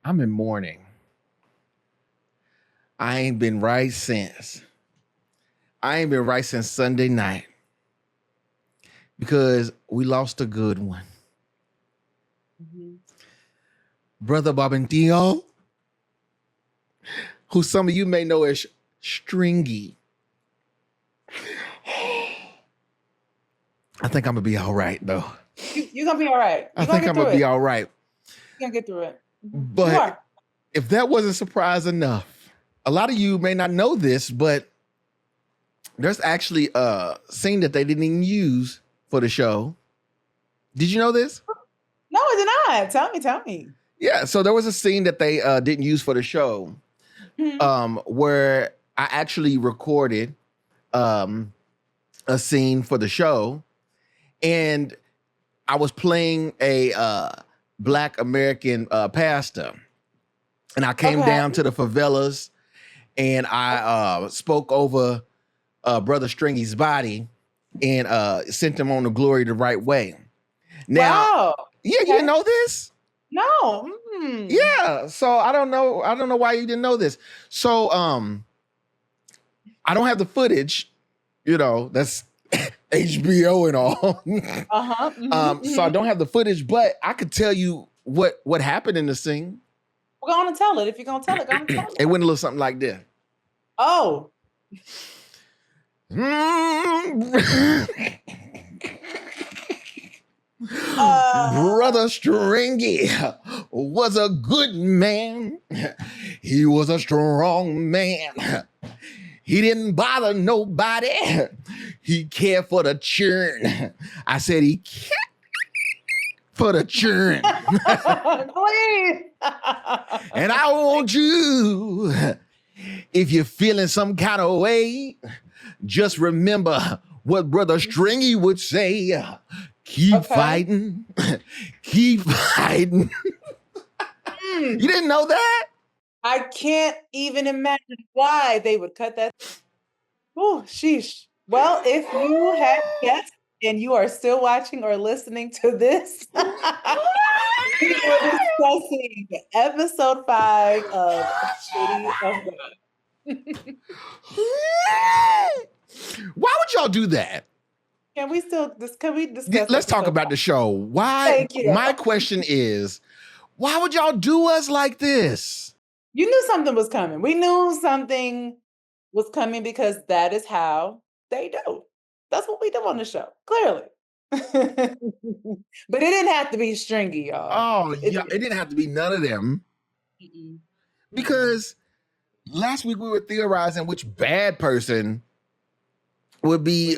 I'm in mourning. I ain't been right since. I ain't been right since Sunday night because we lost a good one. Mhm. Brother Bobentio, who some of you may know as Stringy. I think I'm gonna be all right though. You're gonna be all right. I think I'm gonna be all right. You're gonna get through it. But if that wasn't surprise enough, a lot of you may not know this, but there's actually a scene that they didn't even use for the show. Did you know this? No, I did not. Tell me. Yeah, so there was a scene that they didn't use for the show, where I actually recorded a scene for the show, and I was playing a Black American pastor, and I came down to the favelas, and I spoke over Brother Stringy's body and sent him on the glory the right way. Now, yeah, you didn't know this? No. Yeah, so I don't know why you didn't know this. So I don't have the footage, that's HBO and all. So I don't have the footage, but I could tell you what happened in the scene. We're gonna tell it. If you're gonna tell it, tell it. It went a little something like this. Oh. Brother Stringy was a good man. He was a strong man. He didn't bother nobody. He cared for the churn. I said he cared for the churn. Please. And I want you, if you're feeling some kind of way, just remember what Brother Stringy would say. Keep fighting. Keep fighting. You didn't know that? I can't even imagine why they would cut that. Oh, sheesh. Well, if you have guessed and you are still watching or listening to this, we are discussing episode 5 of City of God. Why would y'all do that? Can we discuss? Let's talk about the show. Why? Thank you. My question is, why would y'all do us like this? You knew something was coming. We knew something was coming because that is how they do. That's what we do on the show, clearly. But it didn't have to be stringy, y'all. Oh, yeah, it didn't have to be none of them. Because last week we were theorizing which bad person would be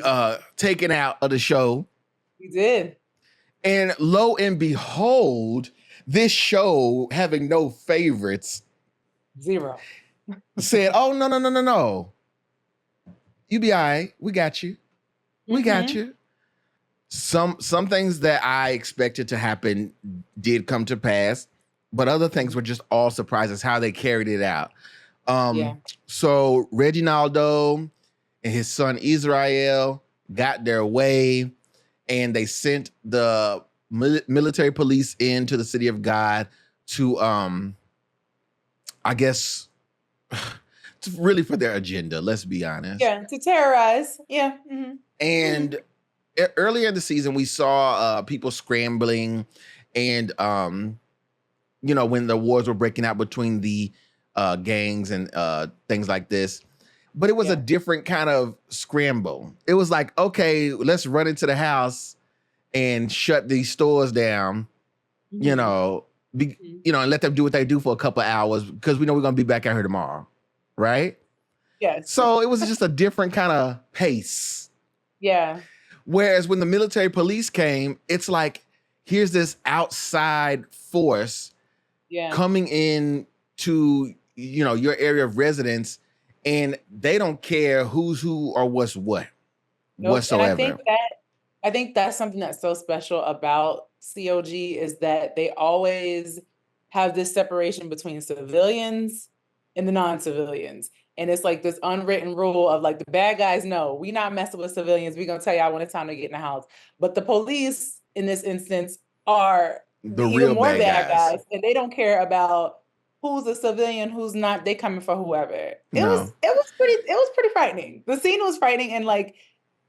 taken out of the show. We did. And lo and behold, this show, having no favorites, 0, said, oh, no. You be all right. We got you. We got you. Some things that I expected to happen did come to pass, but other things were just all surprises how they carried it out. So Reginaldo and his son Israel got their way, and they sent the military police into the city of God to, I guess, really for their agenda. Let's be honest. Yeah, to terrorize. Yeah. And earlier in the season, we saw people scrambling, and when the wars were breaking out between the gangs and things like this. But it was a different kind of scramble. It was like, okay, let's run into the house and shut these stores down, and let them do what they do for a couple of hours because we know we're going to be back out here tomorrow, right? Yes. So it was just a different kind of pace. Yeah. Whereas when the military police came, it's like, here's this outside force coming in to, your area of residence, and they don't care who's who or what's what whatsoever. And I think that's something that's so special about COG is that they always have this separation between civilians and the non-civilians. And it's like this unwritten rule of like the bad guys know we not messing with civilians. We're gonna tell y'all when it's time to get in the house. But the police in this instance are the real more bad guys, and they don't care about who's a civilian, who's not. They coming for whoever. It No. was pretty frightening. The scene was frightening, and like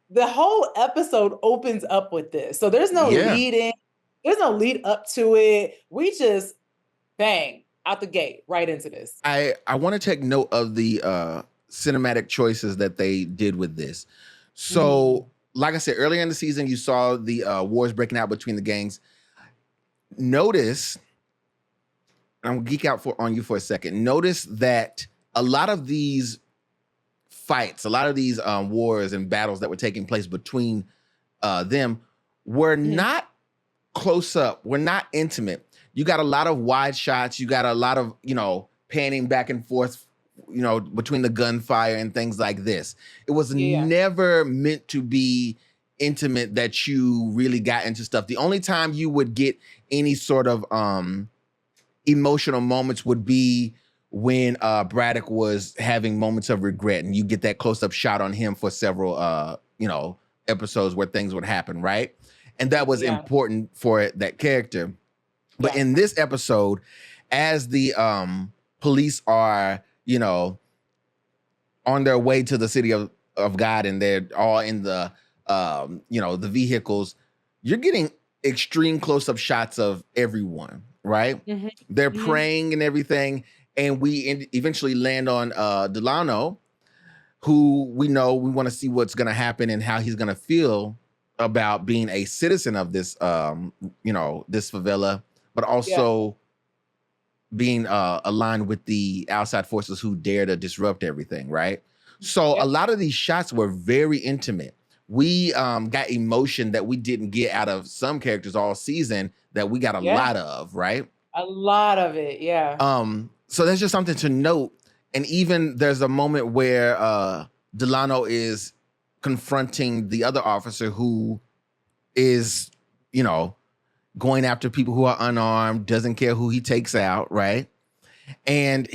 the whole episode opens up with this. So there's no Yeah. lead in. There's no lead up to it. We just bang out the gate right into this. I want to take note of the cinematic choices that they did with this. So, like I said, earlier in the season, you saw the wars breaking out between the gangs. Notice, I'm gonna geek out on you for a second. Notice that a lot of these fights, a lot of these wars and battles that were taking place between them were not close up, were not intimate. You got a lot of wide shots. You got a lot of, panning back and forth, between the gunfire and things like this. It was never meant to be intimate that you really got into stuff. The only time you would get any sort of emotional moments would be when Bradock was having moments of regret, and you get that close-up shot on him for several, episodes where things would happen, right? And that was important for that character. But in this episode, as the police are, on their way to the city of God, and they're all in the, the vehicles, you're getting extreme close-up shots of everyone, right? They're praying and everything. And we eventually land on Delano, who we want to see what's going to happen and how he's going to feel about being a citizen of this, this favela, but also being aligned with the outside forces who dare to disrupt everything, right? So a lot of these shots were very intimate. We got emotion that we didn't get out of some characters all season that we got a lot of, right? A lot of it, So that's just something to note. And even there's a moment where Delano is confronting the other officer who is, going after people who are unarmed, doesn't care who he takes out, right? And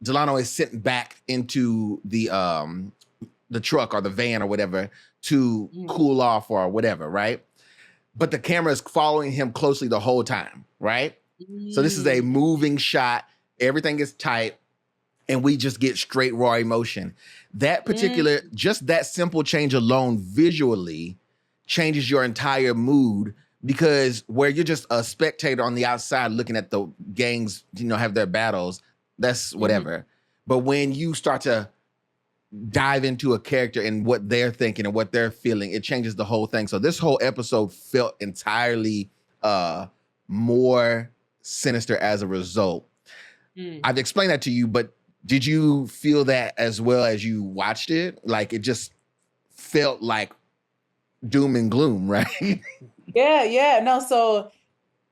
Delano is sent back into the truck or the van or whatever to cool off or whatever, right? But the camera is following him closely the whole time, right? So this is a moving shot. Everything is tight, and we just get straight raw emotion. That particular, just that simple change alone visually changes your entire mood, because where you're just a spectator on the outside looking at the gangs, have their battles, that's whatever. But when you start to dive into a character and what they're thinking and what they're feeling, it changes the whole thing. So this whole episode felt entirely more sinister as a result. I've explained that to you, but did you feel that as well as you watched it? Like, it just felt like doom and gloom, right? Yeah. No, so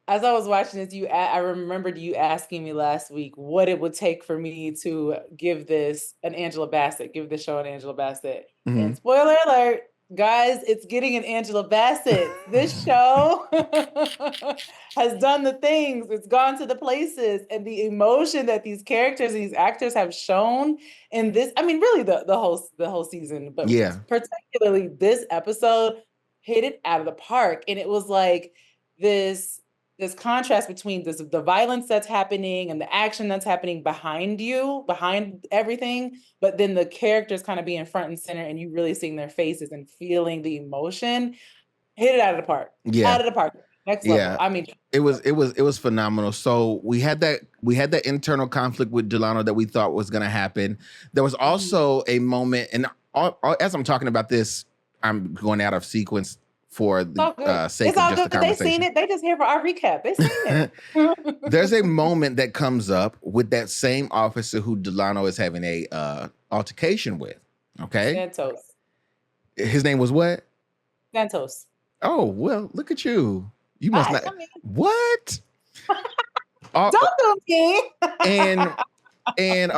as I was watching this, I remembered you asking me last week what it would take for me to give this show an Angela Bassett. And spoiler alert, guys, it's getting an Angela Bassett. This show has done the things. It's gone to the places, and the emotion that these characters, these actors have shown in this. I mean, really the whole season, but particularly this episode hit it out of the park. And it was like this contrast between the violence that's happening and the action that's happening behind everything, but then the characters kind of being front and center, and you really seeing their faces and feeling the emotion. Hit it out of the park. Out of the park. Next level. I mean, it was phenomenal. So we had that internal conflict with Delano that we thought was going to happen. There was also a moment, and as I'm talking about this, I'm going out of sequence for the sake of just the conversation. They seen it. They just here for our recap. They seen it. There's a moment that comes up with that same officer who Delano is having a altercation with. Okay. Santos. His name was what? Santos. Oh, well, look at you. You must not. What? Don't do me. And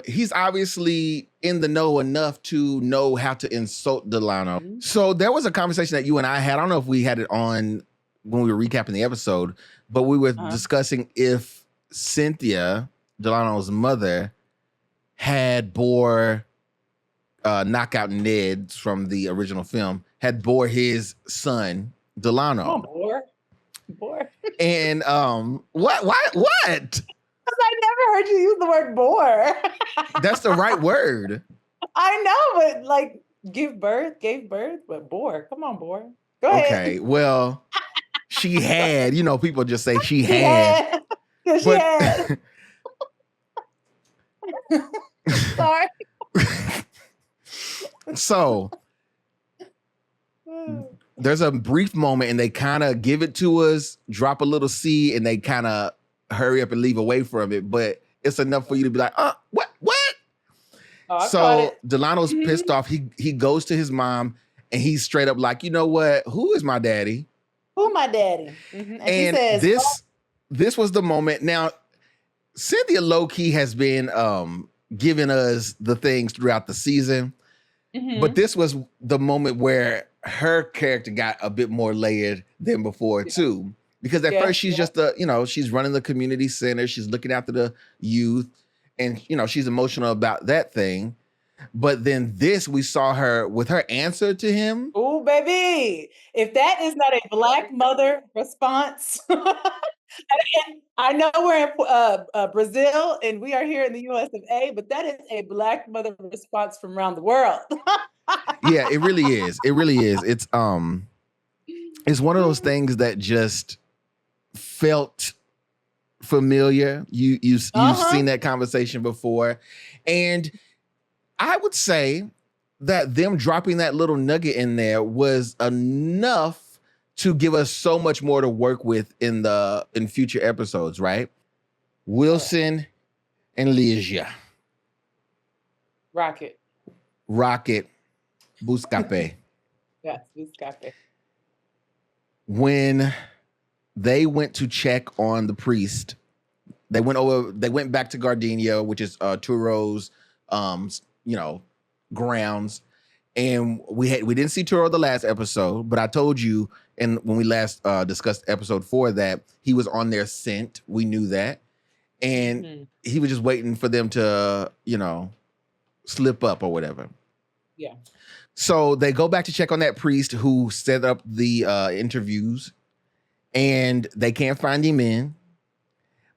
he's obviously in the know enough to know how to insult Delano. So there was a conversation that you and I had. I don't know if we had it on when we were recapping the episode, but we were discussing if Cinthia, Delano's mother, had bore Knockout Ned from the original film, had bore his son, Delano. Bore. And what? I heard you use the word bore. That's the right word. I know, but like gave birth, but bore. Come on, bore. Go ahead. Okay, well, she had, people just say she She had. had. Yeah, she But had. Sorry. so there's a brief moment and they kind of give it to us, drop a little C, and they kind of hurry up and leave away from it. But it's enough for you to be like, what? Oh, I caught So it. Delano's pissed off. He goes to his mom and he's straight up like, you know what? Who is my daddy? Who my daddy? And she says, this was the moment. Now, Cinthia low-key has been giving us the things throughout the season. But this was the moment where her character got a bit more layered than before too. Because at first she's just she's running the community center. She's looking after the youth and, she's emotional about that thing. But then we saw her with her answer to him. Oh, baby. If that is not a Black mother response. I know we're in Brazil and we are here in the US of A, but that is a Black mother response from around the world. Yeah, it really is. It really is. It's one of those things that just felt familiar. You've seen that conversation before. And I would say that them dropping that little nugget in there was enough to give us so much more to work with in future episodes, right? Wilson and Lígia. Rocket. Buscapé. Yes, Buscapé. When they went to check on the priest, they went back to Gardenia, which is Touro's grounds. And we didn't see Touro the last episode, but I told you, and when we last discussed episode 4, that he was on their scent. We knew that. And he was just waiting for them to, slip up or whatever. Yeah. So they go back to check on that priest who set up the interviews, and they can't find him in.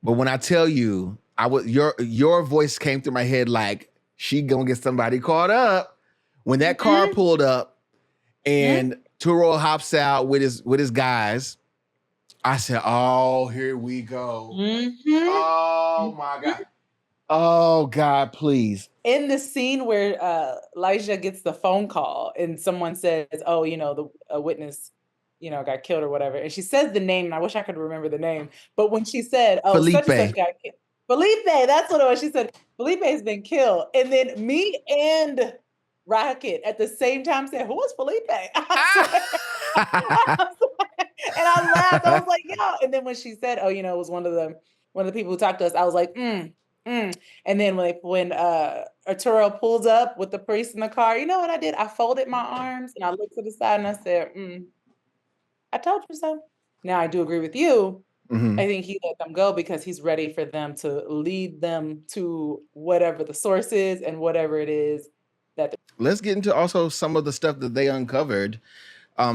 But when I tell you, your voice came through my head like, she gonna get somebody caught up. When that car pulled up and Touro hops out with his guys, I said, "Oh, here we go." Oh my God. Oh God, please. In the scene where Lígia gets the phone call and someone says, "Oh, a witness, got killed or whatever," and she says the name, and I wish I could remember the name. But when she said, "Oh, Felipe. such and such got killed," Felipe, that's what it was. She said, "Felipe has been killed," and then me and Rocket at the same time said, "Who is Felipe?" And I laughed. I was like, "Yo!" And then when she said, "Oh, it was one of the people who talked to us," I was like, And then when Arturo pulls up with the priest in the car, you know what I did? I folded my arms and I looked to the side and I said, I told you so. Now I do agree with you. I think he let them go because he's ready for them to lead them to whatever the source is and whatever it is that. Let's get into also some of the stuff that they uncovered.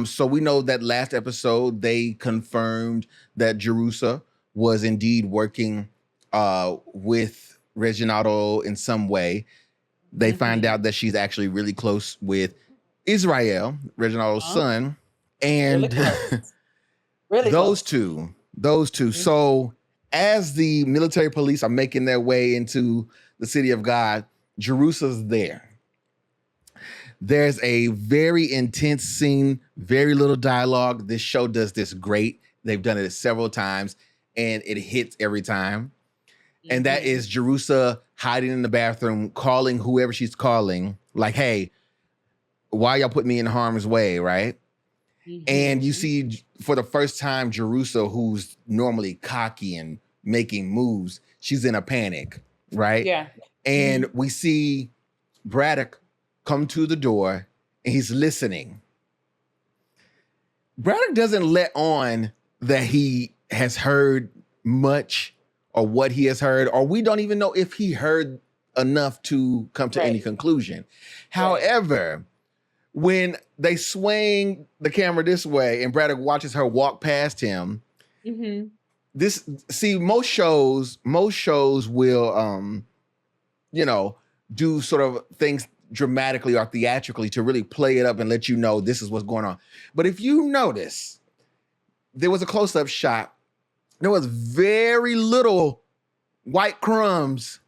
So we know that last episode, they confirmed that Jerusa was indeed working with Reginaldo in some way. They find out that she's actually really close with Israel, Reginaldo's son, and really those close. two. So as the military police are making their way into the city of God, Jerusa's there. There's a very intense scene, very little dialogue. This show does this great. They've done it several times, and it hits every time. And that is Jerusa hiding in the bathroom, calling whoever she's calling, like, "Hey, why y'all put me in harm's way," right? And you see, for the first time, Jerusa, who's normally cocky and making moves, she's in a panic, right? Yeah. And we see Bradock come to the door, and he's listening. Bradock doesn't let on that he has heard much or what he has heard, or we don't even know if he heard enough to come to any conclusion. However, when they swing the camera this way and Bradock watches her walk past him, most shows will do sort of things dramatically or theatrically to really play it up and let you know this is what's going on. But if you notice, there was a close-up shot. There was very little white crumbs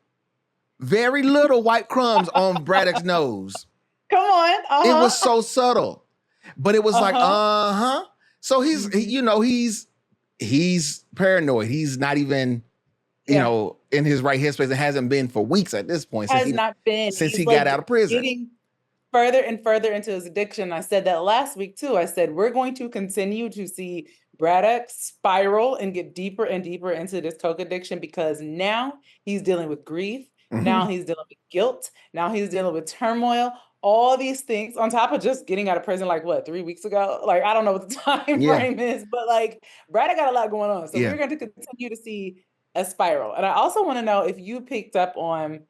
on Bradock's nose. Come on. Uh-huh. It was so subtle, but it was like, So he's paranoid. He's not even, in his right headspace. It hasn't been for weeks at this point. Since he got out of prison. Getting further and further into his addiction. I said that last week too. I said, we're going to continue to see Bradock spiral and get deeper and deeper into this coke addiction because now he's dealing with grief. Mm-hmm. Now he's dealing with guilt. Now he's dealing with turmoil. All these things on top of just getting out of prison, 3 weeks ago? I don't know what the time frame is, but Bradock got a lot going on. So we're going to continue to see a spiral. And I also want to know if you picked up on,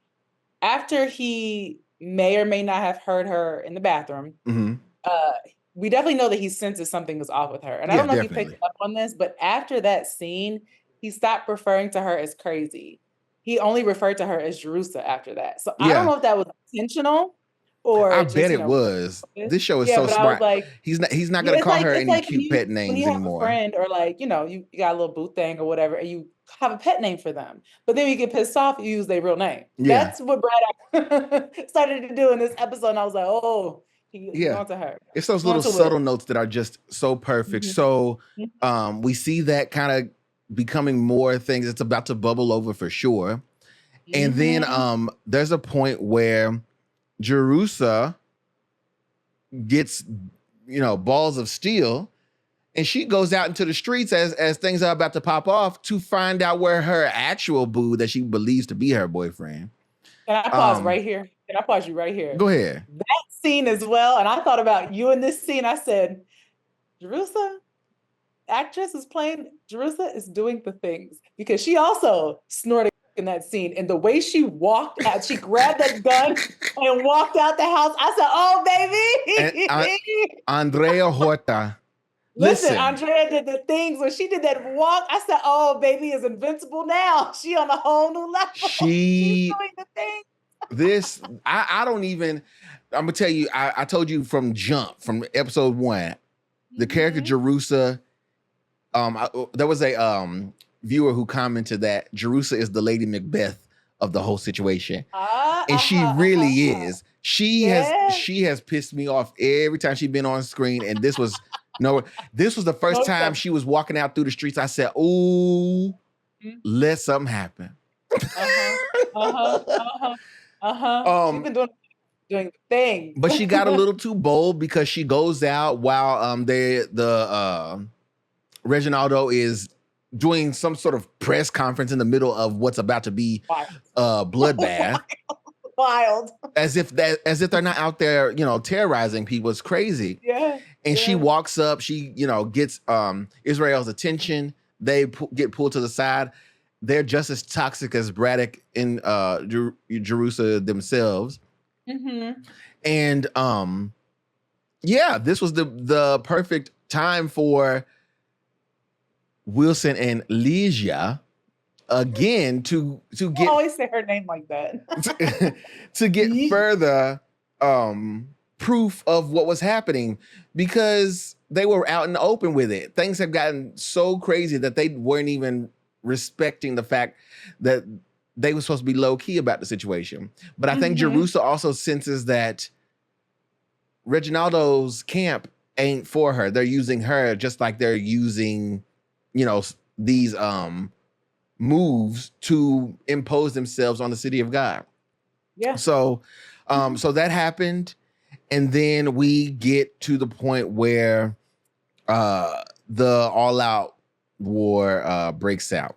after he may or may not have heard her in the bathroom, we definitely know that he senses something is off with her. And I don't know if you picked up on this, but after that scene, he stopped referring to her as crazy. He only referred to her as Jerusa after that. So I don't know if that was intentional. Or I bet it was. This show is so smart. He's not going to call her any cute pet names anymore. When you have a friend or you got a little boo thing or whatever, and you have a pet name for them, but then you get pissed off, you use their real name. Yeah. That's what Bradock started to do in this episode. And I was like, oh, he's on to her. It's those little subtle notes that are just so perfect. Mm-hmm. So we see that kind of becoming more things. It's about to bubble over for sure. Mm-hmm. And then there's a point where Jerusa gets, balls of steel, and she goes out into the streets as things are about to pop off to find out where her actual boo that she believes to be her boyfriend. Can I pause right here? Can I pause you right here? Go ahead. That scene as well, and I thought about you in this scene. I said, Jerusa, actress is playing, Jerusa is doing the things because she also snorted in that scene, and the way she walked out, she grabbed that gun and walked out the house. I said, "Oh, baby!" Andrea Horta. Listen, Andrea did the things when she did that walk. I said, "Oh, baby is invincible now. She on a whole new level. She's doing the things." I don't even. I'm gonna tell you. I told you from episode 1, the character Jerusa. There was a viewer who commented that Jerusa is the Lady Macbeth of the whole situation. And she really is. She has pissed me off every time she's been on screen. And this was the first time she was walking out through the streets. I said, "Ooh, let something happen." She's been doing the thing. But she got a little too bold because she goes out while the Reginaldo is doing some sort of press conference in the middle of what's about to be bloodbath. Wild. As if they're not out there, terrorizing people. It's crazy. Yeah. And she walks up, she, gets Israel's attention. They get pulled to the side. They're just as toxic as Bradock and Jerusa themselves. Mm-hmm. And this was the perfect time for Wilson and Lígia again to get. I always say her name like that. to get further proof of what was happening, because they were out in the open with it. Things have gotten so crazy that they weren't even respecting the fact that they were supposed to be low key about the situation. But I think Jerusa also senses that Reginaldo's camp ain't for her. They're using her just like they're using these moves to impose themselves on the city of God. Yeah. So that happened. And then we get to the point where the all-out war breaks out.